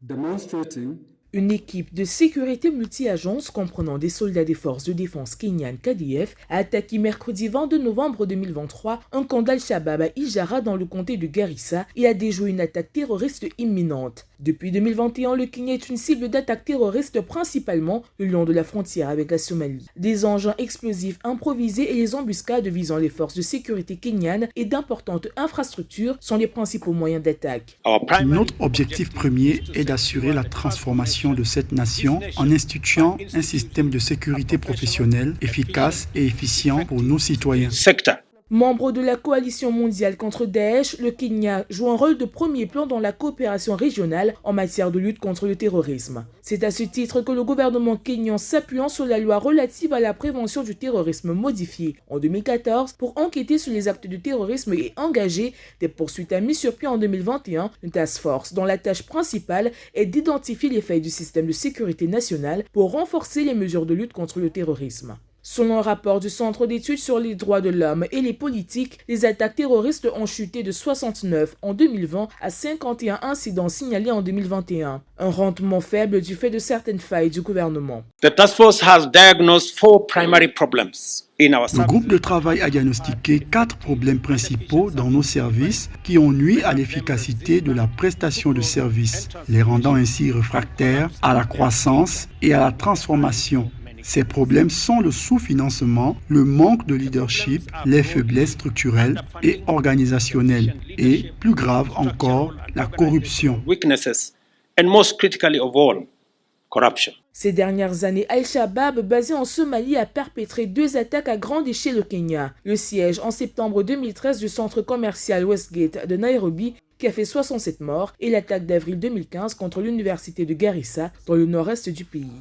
demonstrating Une équipe de sécurité multi-agences comprenant des soldats des forces de défense kenyanes KDF a attaqué mercredi 22 novembre 2023 un camp d'Al-Shabaab à Ijara dans le comté de Garissa et a déjoué une attaque terroriste imminente. Depuis 2021, le Kenya est une cible d'attaques terroristes principalement le long de la frontière avec la Somalie. Des engins explosifs improvisés et les embuscades visant les forces de sécurité kenyanes et d'importantes infrastructures sont les principaux moyens d'attaque. Notre objectif premier est d'assurer la transformation de cette nation en instituant un système de sécurité professionnel, efficace et efficient pour nos citoyens. Membre de la coalition mondiale contre Daesh, le Kenya joue un rôle de premier plan dans la coopération régionale en matière de lutte contre le terrorisme. C'est à ce titre que le gouvernement kenyan, s'appuyant sur la loi relative à la prévention du terrorisme modifiée en 2014 pour enquêter sur les actes de terrorisme et engager des poursuites, a mis sur pied en 2021 une task force dont la tâche principale est d'identifier les failles du système de sécurité nationale pour renforcer les mesures de lutte contre le terrorisme. Selon un rapport du Centre d'études sur les droits de l'homme et les politiques, les attaques terroristes ont chuté de 69 en 2020 à 51 incidents signalés en 2021. Un rendement faible du fait de certaines failles du gouvernement. The task force has diagnosed 4 primary problems. Le groupe de travail a diagnostiqué 4 problèmes principaux dans nos services qui ont nui à l'efficacité de la prestation de services, les rendant ainsi réfractaires à la croissance et à la transformation. Ces problèmes sont le sous-financement, le manque de leadership, les faiblesses structurelles et organisationnelles et, plus grave encore, la corruption. Weaknesses, and most critically of all, corruption. Ces dernières années, Al-Shabaab, basé en Somalie, a perpétré 2 attaques à grande échelle au Kenya. Le siège en septembre 2013 du centre commercial Westgate de Nairobi, qui a fait 67 morts, et l'attaque d'avril 2015 contre l'université de Garissa, dans le nord-est du pays.